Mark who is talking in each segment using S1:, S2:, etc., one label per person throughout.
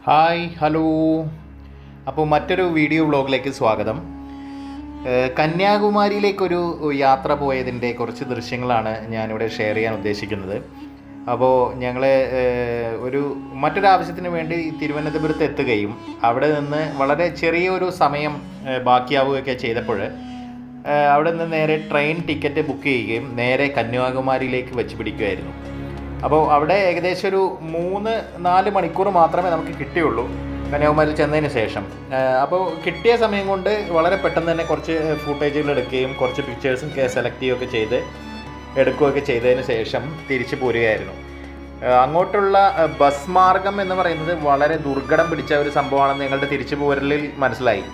S1: Hi hello. അപ്പോൾ മറ്റൊരു video വ്ളോഗിലേക്ക് സ്വാഗതം. കന്യാകുമാരിയിലേക്കൊരു യാത്ര പോയതിൻ്റെ കുറച്ച് ദൃശ്യങ്ങളാണ് ഞാനിവിടെ ഷെയർ ചെയ്യാൻ ഉദ്ദേശിക്കുന്നത്. അപ്പോൾ ഞങ്ങൾ മറ്റൊരാവശ്യത്തിന് വേണ്ടി തിരുവനന്തപുരത്ത് എത്തുകയും അവിടെ നിന്ന് വളരെ ചെറിയൊരു സമയം ബാക്കിയാവുകയൊക്കെ ചെയ്തപ്പോൾ അവിടെ നിന്ന് നേരെ ട്രെയിൻ ടിക്കറ്റ് ബുക്ക് ചെയ്യുകയും നേരെ കന്യാകുമാരിയിലേക്ക് വെച്ച് പിടിക്കുമായിരുന്നു. അപ്പോൾ അവിടെ ഏകദേശം ഒരു 3-4 മണിക്കൂർ മാത്രമേ നമുക്ക് കിട്ടിയുള്ളൂ കന്യാകുമാരിയിൽ ചെന്നതിന് ശേഷം. അപ്പോൾ കിട്ടിയ സമയം കൊണ്ട് വളരെ പെട്ടെന്ന് തന്നെ കുറച്ച് ഫുട്ടേജുകൾ എടുക്കുകയും കുറച്ച് പിക്ചേഴ്സും സെലക്ട് ചെയ്യുകയൊക്കെ എടുക്കുകയൊക്കെ ചെയ്തതിന് ശേഷം തിരിച്ചു പോരുകയായിരുന്നു. അങ്ങോട്ടുള്ള ബസ് മാർഗം എന്ന് പറയുന്നത് വളരെ ദുർഘടം പിടിച്ച ഒരു സംഭവമാണെന്ന് ഞങ്ങളുടെ തിരിച്ചു പോരലിൽ മനസ്സിലായി.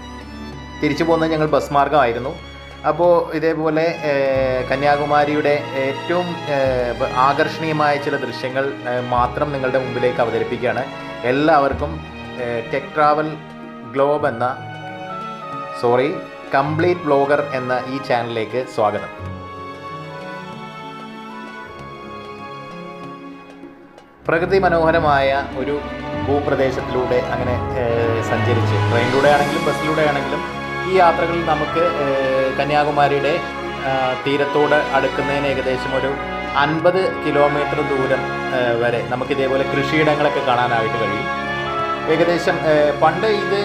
S1: തിരിച്ചു പോകുന്നത് ഞങ്ങൾ ബസ് മാർഗമായിരുന്നു. അപ്പോൾ ഇതേപോലെ കന്യാകുമാരിയുടെ ഏറ്റവും ആകർഷണീയമായ ചില ദൃശ്യങ്ങൾ മാത്രം നിങ്ങളുടെ മുമ്പിലേക്ക് അവതരിപ്പിക്കുകയാണ്. എല്ലാവർക്കും tech travel globe complete vlogger എന്ന ഈ ചാനലിലേക്ക് സ്വാഗതം. പ്രകൃതി മനോഹരമായ ഒരു ഭൂപ്രദേശത്തിലൂടെ അങ്ങനെ സഞ്ചരിച്ച് ട്രെയിനിലൂടെ ആണെങ്കിലും ബസ്സിലൂടെ ആണെങ്കിലും ഈ യാത്രകളിൽ നമുക്ക് കന്യാകുമാരിയുടെ തീരത്തോട് അടുക്കുന്നതിന് ഏകദേശം ഒരു 50 കിലോമീറ്റർ ദൂരം വരെ നമുക്കിതേപോലെ കൃഷിയിടങ്ങളൊക്കെ കാണാനായിട്ട് കഴിയും. ഏകദേശം പണ്ട് ഇത്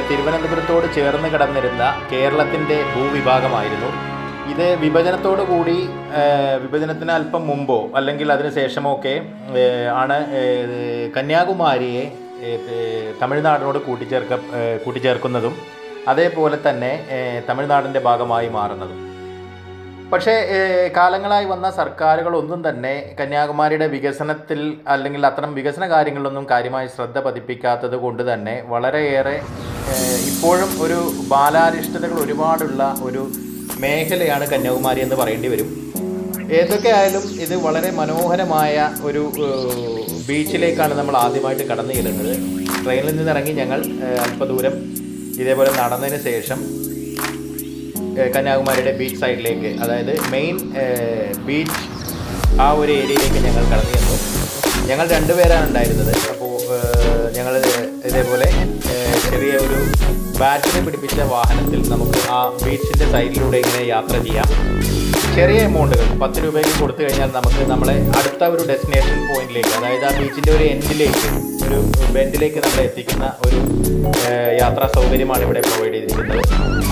S1: തിരുവനന്തപുരത്തോട് ചേർന്ന് കിടന്നിരുന്ന കേരളത്തിൻ്റെ ഭൂവിഭാഗമായിരുന്നു. ഇത് വിഭജനത്തിന് അല്പം മുമ്പോ അല്ലെങ്കിൽ അതിന് ശേഷമോ ഒക്കെ ആണ് കന്യാകുമാരിയെ തമിഴ്നാടിനോട് കൂട്ടിച്ചേർക്കുന്നതും അതേപോലെ തന്നെ തമിഴ്നാടിൻ്റെ ഭാഗമായി മാറുന്നതും. പക്ഷേ കാലങ്ങളായി വന്ന സർക്കാരുകളൊന്നും തന്നെ കന്യാകുമാരിയുടെ വികസനത്തിൽ അല്ലെങ്കിൽ അത്തരം വികസന കാര്യങ്ങളിലൊന്നും കാര്യമായി ശ്രദ്ധ പതിപ്പിക്കാത്തത് കൊണ്ട് തന്നെ വളരെയേറെ ഇപ്പോഴും ഒരു ബാലാരിഷ്ടതകൾ ഒരുപാടുള്ള ഒരു മേഖലയാണ് കന്യാകുമാരി എന്ന് പറയേണ്ടി വരും. ഏതൊക്കെ ആയാലും ഇത് വളരെ മനോഹരമായ ഒരു ബീച്ചിലേക്കാണ് നമ്മൾ ആദ്യമായിട്ട് കടന്നു ചെല്ലുന്നത്. ട്രെയിനിൽ നിന്നിറങ്ങി ഞങ്ങൾ അല്പദൂരം ഇതേപോലെ നടന്നതിന് ശേഷം കന്യാകുമാരിയുടെ ബീച്ച് സൈഡിലേക്ക്, അതായത് മെയിൻ ബീച്ച് ആ ഒരു ഏരിയയിലേക്ക് ഞങ്ങൾ കടന്നു ചെന്നു. ഞങ്ങൾ 2 പേരാണ് ഉണ്ടായിരുന്നത്. അപ്പോൾ ഞങ്ങൾ ഇതേപോലെ ചെറിയ ഒരു ബാറ്ററി പിടിപ്പിച്ച വാഹനത്തിൽ നമുക്ക് ആ ബീച്ചിൻ്റെ സൈഡിലൂടെ ഇങ്ങനെ യാത്ര ചെയ്യാം. ചെറിയ എമൗണ്ടുകൾ 10 രൂപയ്ക്ക് കൊടുത്തു കഴിഞ്ഞാൽ നമുക്ക് നമ്മളെ അടുത്ത ഒരു ഡെസ്റ്റിനേഷൻ പോയിന്റിലേക്ക്, അതായത് ആ ബീച്ചിൻ്റെ ഒരു എൻഡിലേക്ക്, ഒരു ബെൻഡിലേക്ക് നമ്മളെ എത്തിക്കുന്ന ഒരു യാത്രാ സൗകര്യമാണ് ഇവിടെ പ്രൊവൈഡ് ചെയ്തിരിക്കുന്നത്.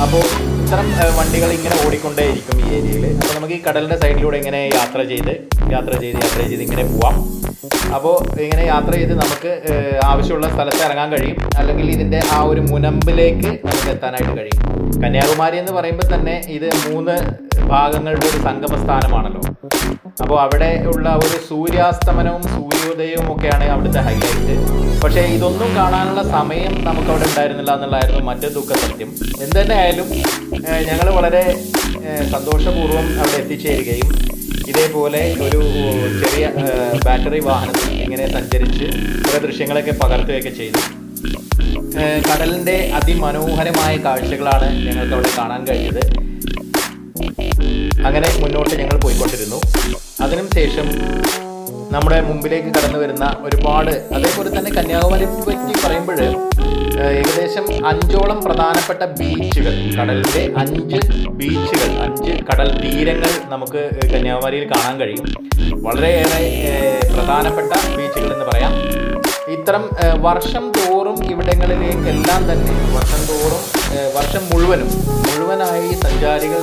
S1: അപ്പോൾ ഇത്തരം വണ്ടികൾ ഇങ്ങനെ ഓടിക്കൊണ്ടേയിരിക്കും ഈ ഏരിയയിൽ. അപ്പോൾ നമുക്ക് ഈ കടലിൻ്റെ സൈഡിലൂടെ ഇങ്ങനെ യാത്ര ചെയ്ത് ഇങ്ങനെ പോവാം. അപ്പോൾ ഇങ്ങനെ യാത്ര ചെയ്ത് നമുക്ക് ആവശ്യമുള്ള സ്ഥലത്ത് ഇറങ്ങാൻ കഴിയും, അല്ലെങ്കിൽ ഇതിൻ്റെ ആ ഒരു മുനമ്പിലേക്ക് നമുക്ക് എത്താനായിട്ട് കഴിയും. കന്യാകുമാരി എന്ന് പറയുമ്പോൾ തന്നെ ഇത് 3 ഭാഗങ്ങളുടെ ഒരു സംഗമസ്ഥാനമാണല്ലോ. അപ്പോൾ അവിടെ ഉള്ള ഒരു സൂര്യാസ്തമനവും സൂര്യോദയവും ഒക്കെയാണ് അവിടുത്തെ ഹൈലൈറ്റ്. പക്ഷേ ഇതൊന്നും കാണാനുള്ള സമയം നമുക്കവിടെ ഉണ്ടായിരുന്നില്ല എന്നുള്ളതായിരുന്നു മറ്റൊരു ദുഃഖസത്യം. എന്ത് തന്നെ ആയാലും ഞങ്ങൾ വളരെ സന്തോഷപൂർവ്വം അവിടെ എത്തിച്ചേരുകയും ഇതേപോലെ ഒരു ചെറിയ ബാറ്ററി വാഹനത്തിൽ ഇങ്ങനെ സഞ്ചരിച്ച് കുറേ ദൃശ്യങ്ങളൊക്കെ പകർത്തുകയൊക്കെ ചെയ്തു. കടലിൻ്റെ അതിമനോഹരമായ കാഴ്ചകളാണ് ഞങ്ങൾക്ക് അവിടെ കാണാൻ കഴിഞ്ഞത്. അങ്ങനെ മുന്നോട്ട് ഞങ്ങൾ പോയിക്കൊണ്ടിരുന്നു. അതിനും ശേഷം നമ്മുടെ മുമ്പിലേക്ക് കടന്നു വരുന്ന ഒരുപാട്, അതേപോലെ തന്നെ കന്യാകുമാരിയെ പറ്റി പറയുമ്പോൾ ഏകദേശം 5ഓളം പ്രധാനപ്പെട്ട ബീച്ചുകൾ, കടലിൻ്റെ 5 ബീച്ചുകൾ, 5 കടൽ തീരങ്ങൾ നമുക്ക് കന്യാകുമാരിയിൽ കാണാൻ കഴിയും. വളരെയേറെ പ്രധാനപ്പെട്ട ബീച്ചുകൾ എന്ന് പറയാം. ഇത്തരം വർഷം തോറും ഇവിടങ്ങളിലേക്കെല്ലാം തന്നെ വർഷം മുഴുവനായി സഞ്ചാരികൾ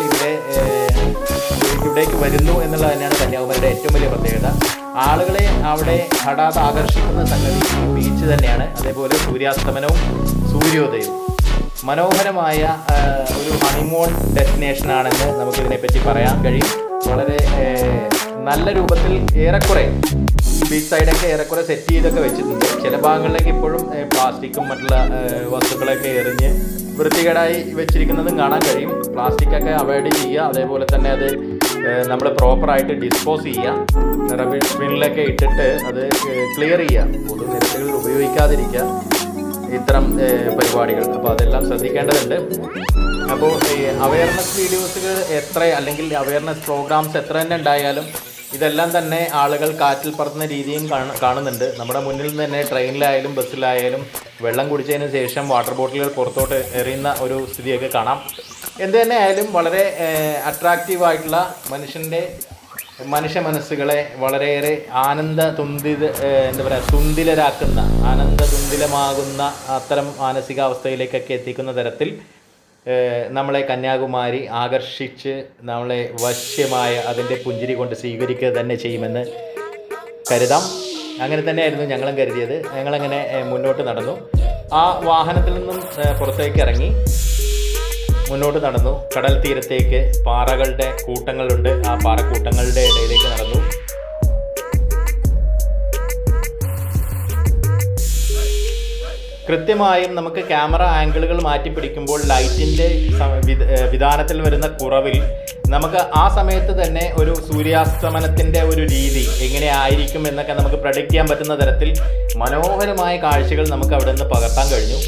S1: ഇവിടേക്ക് വരുന്നു എന്നുള്ളത് തന്നെയാണ് കന്യാകുമാരിയുടെ ഏറ്റവും വലിയ പ്രത്യേകത. ആളുകളെ അവിടെ ഹഠാത് ആകർഷിക്കുന്ന സംഗതി ബീച്ച് തന്നെയാണ്. അതേപോലെ സൂര്യാസ്തമനവും സൂര്യോദയവും മനോഹരമായ ഒരു ഹണിമൂൺ ഡെസ്റ്റിനേഷനാണെന്ന് നമുക്കിതിനെപ്പറ്റി പറയാൻ കഴിയും. വളരെ നല്ല രൂപത്തിൽ ഏറെക്കുറെ ബീച്ച് സൈഡൊക്കെ ഏറെക്കുറെ സെറ്റ് ചെയ്തൊക്കെ വെച്ചിട്ടുണ്ട്. ചില ഭാഗങ്ങളിലേക്ക് ഇപ്പോഴും പ്ലാസ്റ്റിക്കും മറ്റുള്ള വസ്തുക്കളൊക്കെ എറിഞ്ഞ് വൃത്തികേടായി വെച്ചിരിക്കുന്നതും കാണാൻ കഴിയും. പ്ലാസ്റ്റിക്കൊക്കെ അവോയ്ഡ് ചെയ്യുക, അതേപോലെ തന്നെ അത് നമ്മൾ പ്രോപ്പറായിട്ട് ഡിസ്പോസ് ചെയ്യുക, റബ്ബിഷ് ബിന്നിലൊക്കെ ഇട്ടിട്ട് അത് ക്ലിയർ ചെയ്യുക, പൊതുനിരത്തുകളിൽ ഉപയോഗിക്കാതിരിക്കുക, ഇത്തരം പരിപാടികൾ. അപ്പോൾ അതെല്ലാം ശ്രദ്ധിക്കേണ്ടതുണ്ട്. അപ്പോൾ അവയർനെസ് വീഡിയോസുകൾ അല്ലെങ്കിൽ അവയർനെസ് പ്രോഗ്രാംസ് എത്ര തന്നെ ഉണ്ടായാലും ഇതെല്ലാം തന്നെ ആളുകൾ കാറ്റിൽ പറത്തുന്ന രീതിയും കാണുന്നുണ്ട്. നമ്മുടെ മുന്നിൽ നിന്ന് തന്നെ ട്രെയിനിലായാലും ബസ്സിലായാലും വെള്ളം കുടിച്ചതിന് ശേഷം വാട്ടർ ബോട്ടിലുകൾ പുറത്തോട്ട് എറിയുന്ന ഒരു സ്ഥിതിയൊക്കെ കാണാം. എന്ത് തന്നെ ആയാലും വളരെ അട്രാക്റ്റീവായിട്ടുള്ള മനുഷ്യ മനസ്സുകളെ വളരെയേറെ തുന്തിലമാകുന്ന അത്തരം മാനസികാവസ്ഥയിലേക്കൊക്കെ എത്തിക്കുന്ന തരത്തിൽ നമ്മളെ കന്യാകുമാരി ആകർഷിച്ച് നമ്മളെ വശ്യമായ അതിൻ്റെ പുഞ്ചിരി കൊണ്ട് സ്വീകരിക്കുക തന്നെ ചെയ്യുമെന്ന് കരുതാം. അങ്ങനെ തന്നെയായിരുന്നു ഞങ്ങളും കരുതിയത്. ഞങ്ങളങ്ങനെ മുന്നോട്ട് നടന്നു. ആ വാഹനത്തിൽ നിന്നും പുറത്തേക്ക് ഇറങ്ങി മുന്നോട്ട് നടന്നു. കടൽ തീരത്തേക്ക് പാറകളുടെ കൂട്ടങ്ങളുണ്ട്. ആ പാറക്കൂട്ടങ്ങളുടെ ഇടയിലേക്ക് നടന്നു. കൃത്യമായും നമുക്ക് ക്യാമറ ആംഗിളുകൾ മാറ്റി പിടിക്കുമ്പോൾ ലൈറ്റിൻ്റെ വിധാനത്തിൽ വരുന്ന കുറവിൽ നമുക്ക് ആ സമയത്ത് തന്നെ ഒരു സൂര്യാസ്തമനത്തിൻ്റെ ഒരു രീതി എങ്ങനെ ആയിരിക്കും എന്നൊക്കെ നമുക്ക് പ്രഡിക്റ്റ് ചെയ്യാൻ പറ്റുന്ന തരത്തിൽ മനോഹരമായ കാഴ്ചകൾ നമുക്ക് അവിടെ നിന്ന് പകർത്താൻ കഴിഞ്ഞു.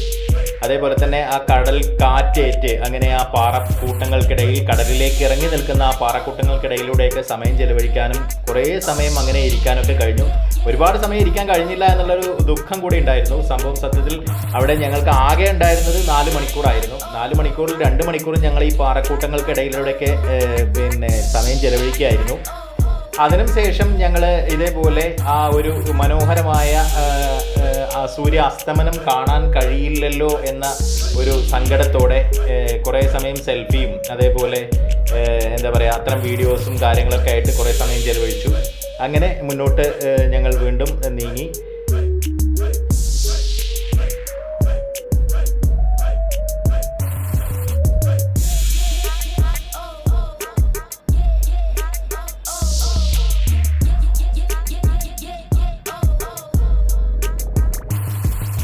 S1: അതേപോലെ തന്നെ ആ കടൽ കാറ്റേറ്റ് അങ്ങനെ ആ പാറക്കൂട്ടങ്ങൾക്കിടയിൽ കടലിലേക്ക് ഇറങ്ങി നിൽക്കുന്ന ആ പാറക്കൂട്ടങ്ങൾക്കിടയിലൂടെയൊക്കെ സമയം ചെലവഴിക്കാനും കുറേ സമയം അങ്ങനെ ഇരിക്കാനൊക്കെ കഴിഞ്ഞു. ഒരുപാട് സമയം ഇരിക്കാൻ കഴിഞ്ഞില്ല എന്നുള്ളൊരു ദുഃഖം കൂടി ഉണ്ടായിരുന്നു. സംഭവം സത്യത്തിൽ അവിടെ ഞങ്ങൾക്ക് ആകെ ഉണ്ടായിരുന്നത് 4 മണിക്കൂറായിരുന്നു. 4 മണിക്കൂറിൽ 2 മണിക്കൂർ ഞങ്ങൾ ഈ പാറക്കൂട്ടങ്ങൾക്കിടയിലൂടെയൊക്കെ സമയം ചെലവഴിക്കുകയായിരുന്നു. അതിനും ശേഷം ഞങ്ങൾ ഇതേപോലെ ആ ഒരു മനോഹരമായ സൂര്യാസ്തമനം കാണാൻ കഴിയില്ലല്ലോ എന്ന ഒരു സങ്കടത്തോടെ കുറേ സമയം സെൽഫിയും അതേപോലെ അത്തരം വീഡിയോസും കാര്യങ്ങളൊക്കെ ആയിട്ട് കുറേ സമയം ചെലവഴിച്ചു. അങ്ങനെ മുന്നോട്ട് ഞങ്ങൾ വീണ്ടും നീങ്ങി.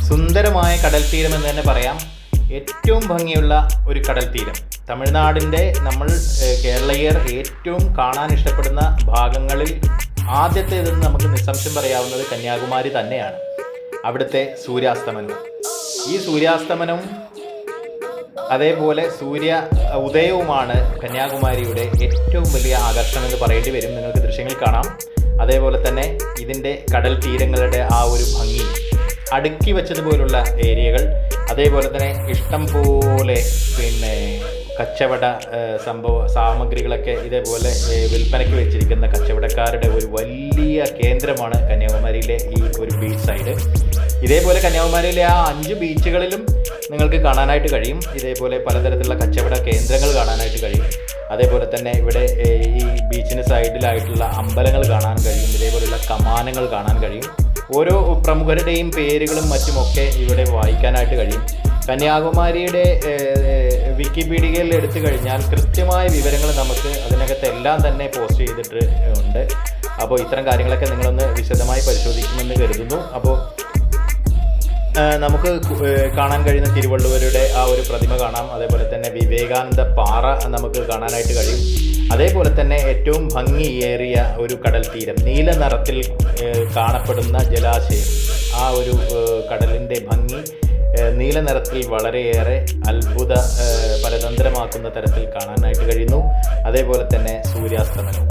S1: സുന്ദരമായ കടൽ തീരം എന്ന് തന്നെ പറയാം. ഏറ്റവും ഭംഗിയുള്ള ഒരു കടൽ തീരം. തമിഴ്നാടിൻ്റെ നമ്മൾ കേരളീയർ ഏറ്റവും കാണാൻ ഇഷ്ടപ്പെടുന്ന ഭാഗങ്ങളിൽ ആദ്യത്തേതെന്ന് നമുക്ക് നിസ്സംശയം പറയാവുന്നത് കന്യാകുമാരി തന്നെയാണ്. അവിടുത്തെ സൂര്യാസ്തമനം. ഈ സൂര്യാസ്തമനവും അതേപോലെ സൂര്യ ഉദയവുമാണ് കന്യാകുമാരിയുടെ ഏറ്റവും വലിയ ആകർഷണം എന്ന് പറയേണ്ടി വരും. നിങ്ങൾക്ക് ദൃശ്യങ്ങൾ കാണാം. അതേപോലെ തന്നെ ഇതിൻ്റെ കടൽ തീരങ്ങളുടെ ആ ഒരു ഭംഗി, അടുക്കി വെച്ചതുപോലുള്ള ഏരിയകൾ, അതേപോലെ തന്നെ ഇഷ്ടം പോലെ കച്ചവട സാമഗ്രികളൊക്കെ ഇതേപോലെ വിൽപ്പനയ്ക്ക് വെച്ചിരിക്കുന്ന കച്ചവടക്കാരുടെ ഒരു വലിയ കേന്ദ്രമാണ് കന്യാകുമാരിയിലെ ഈ ഒരു ബീച്ച് സൈഡ്. ഇതേപോലെ കന്യാകുമാരിയിലെ ആ 5 ബീച്ചുകളിലും നിങ്ങൾക്ക് കാണാനായിട്ട് കഴിയും. ഇതേപോലെ പലതരത്തിലുള്ള കച്ചവട കേന്ദ്രങ്ങൾ കാണാനായിട്ട് കഴിയും. അതേപോലെ തന്നെ ഇവിടെ ഈ ബീച്ചിന് സൈഡിലായിട്ടുള്ള അമ്പലങ്ങൾ കാണാൻ കഴിയും. ഇതേപോലെയുള്ള കമാനങ്ങൾ കാണാൻ കഴിയും. ഓരോ പ്രമുഖരുടെയും പേരുകളും മറ്റുമൊക്കെ ഇവിടെ വായിക്കാനായിട്ട് കഴിയും. കന്യാകുമാരിയുടെ വിക്കിപീഡിയയിൽ എടുത്തു കഴിഞ്ഞാൽ കൃത്യമായ വിവരങ്ങൾ നമുക്ക് അതിനകത്ത് എല്ലാം തന്നെ പോസ്റ്റ് ചെയ്തിട്ട് ഉണ്ട്. അപ്പോൾ ഇത്തരം കാര്യങ്ങളൊക്കെ നിങ്ങളൊന്ന് വിശദമായി പരിശോധിക്കുമെന്ന് കരുതുന്നു. അപ്പോൾ നമുക്ക് കാണാൻ കഴിയുന്ന തിരുവള്ളുവരുടെ ആ ഒരു പ്രതിമ കാണാം. അതേപോലെ തന്നെ വിവേകാനന്ദ പാറ നമുക്ക് കാണാനായിട്ട് കഴിയും. അതേപോലെ തന്നെ ഏറ്റവും ഭംഗിയേറിയ ഒരു കടൽ തീരം, നീല നിറത്തിൽ കാണപ്പെടുന്ന ജലാശയം, ആ ഒരു കടലിൻ്റെ ഭംഗി നീല നിറത്തിൽ വളരെയേറെ അത്ഭുത പരതന്ത്രമാക്കുന്ന തരത്തിൽ കാണാനായിട്ട് കഴിയുന്നു. അതേപോലെ തന്നെ സൂര്യാസ്തമനവും.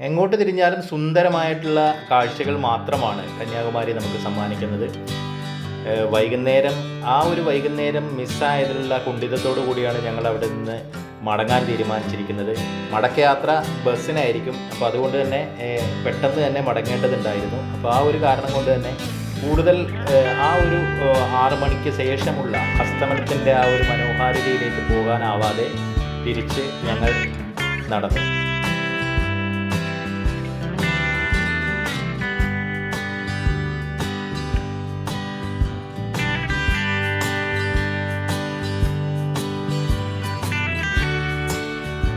S1: എങ്ങോട്ട് തിരിഞ്ഞാലും സുന്ദരമായിട്ടുള്ള കാഴ്ചകൾ മാത്രമാണ് കന്യാകുമാരി നമുക്ക് സമ്മാനിക്കുന്നത്. വൈകുന്നേരം മിസ്സായതിലുള്ള കുണ്ഠിതത്തോടു കൂടിയാണ് ഞങ്ങൾ അവിടെ നിന്ന് മടങ്ങാൻ തീരുമാനിച്ചിരിക്കുന്നത്. മടക്കയാത്ര ബസ്സിനായിരിക്കും. അപ്പോൾ അതുകൊണ്ട് തന്നെ പെട്ടെന്ന് തന്നെ മടങ്ങേണ്ടതുണ്ടായിരുന്നു. അപ്പോൾ ആ ഒരു കാരണം കൊണ്ട് തന്നെ കൂടുതൽ ആ ഒരു 6 മണിക്ക് ശേഷമുള്ള അസ്തമനത്തിൻ്റെ ആ ഒരു മനോഹാരിതയിലേക്ക് പോകാനാവാതെ തിരിച്ച് ഞങ്ങൾ നടന്നു.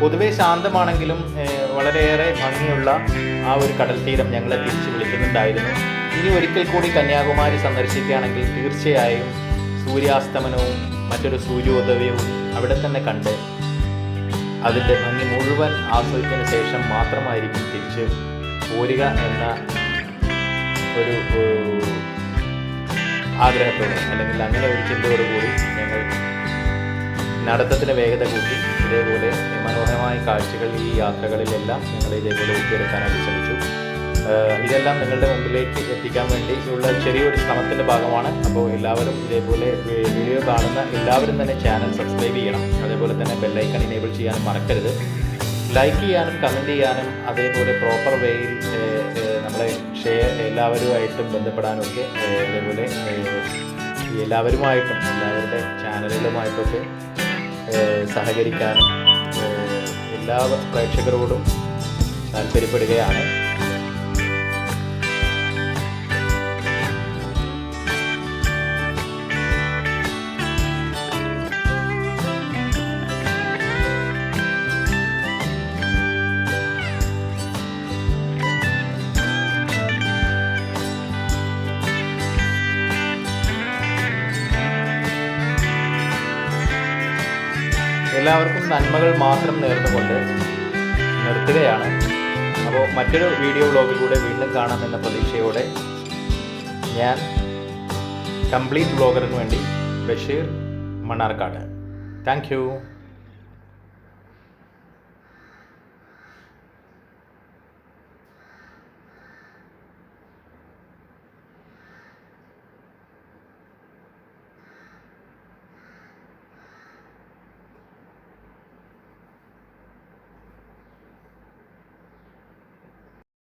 S1: പൊതുവെ ശാന്തമാണെങ്കിലും വളരെയേറെ ഭംഗിയുള്ള ആ ഒരു കടൽ തീരം ഞങ്ങളെ തിരിച്ച് വിളിക്കുന്നുണ്ടായിരുന്നു. ഇനി ഒരിക്കൽ കൂടി കന്യാകുമാരി സന്ദർശിക്കുകയാണെങ്കിൽ തീർച്ചയായും സൂര്യാസ്തമനവും മറ്റൊരു സൂര്യോദയവും അവിടെ തന്നെ കണ്ട് അതിൻ്റെ ഭംഗി മുഴുവൻ ആസ്വദിച്ചതിന് ശേഷം മാത്രമായിരിക്കും തിരിച്ച് പോരുക എന്ന ഒരു ആഗ്രഹത്തോടെ അല്ലെങ്കിൽ അങ്ങനെ ഒരു ചിന്തയോടുകൂടി ഞങ്ങൾ നടത്തത്തിന് വേഗത കൂട്ടി ഇതേപോലെ മനോഹരമായ കാഴ്ചകൾ ഈ യാത്രകളിലെല്ലാം ഞങ്ങൾ ഇതേപോലെ ഒപ്പിയെടുക്കാനായിട്ട് ശ്രമിച്ചു. ഇതെല്ലാം നിങ്ങളുടെ മുമ്പിലേക്ക് എത്തിക്കാൻ വേണ്ടിയുള്ള ചെറിയൊരു ശ്രമത്തിൻ്റെ ഭാഗമാണ്. അപ്പോൾ എല്ലാവരും ഇതേപോലെ വീഡിയോ കാണുന്ന എല്ലാവരും തന്നെ ചാനൽ സബ്സ്ക്രൈബ് ചെയ്യണം. അതേപോലെ തന്നെ ബെല്ലൈക്കൺ എനേബിൾ ചെയ്യാനും മറക്കരുത്. ലൈക്ക് ചെയ്യാനും കമൻറ്റ് ചെയ്യാനും അതേപോലെ പ്രോപ്പർ വേയിൽ നമ്മളെ എല്ലാവരുമായിട്ടും ബന്ധപ്പെടാനൊക്കെ അതേപോലെ എല്ലാവരുടെ ചാനലുകളുമായിട്ടൊക്കെ സഹകരിക്കാനും എല്ലാ പ്രേക്ഷകരോടും താല്പര്യപ്പെടുകയാണ്. എല്ലാവർക്കും നന്മകൾ മാത്രം നേർന്നുകൊണ്ട് നിർത്തുകയാണ്. അപ്പോൾ മറ്റൊരു വീഡിയോ വ്ലോഗിലൂടെ വീണ്ടും കാണാമെന്ന പ്രതീക്ഷയോടെ ഞാൻ കംപ്ലീറ്റ് വ്ലോഗറിന് വേണ്ടി ബഷീർ മണ്ണാർക്കാട്. Thank you.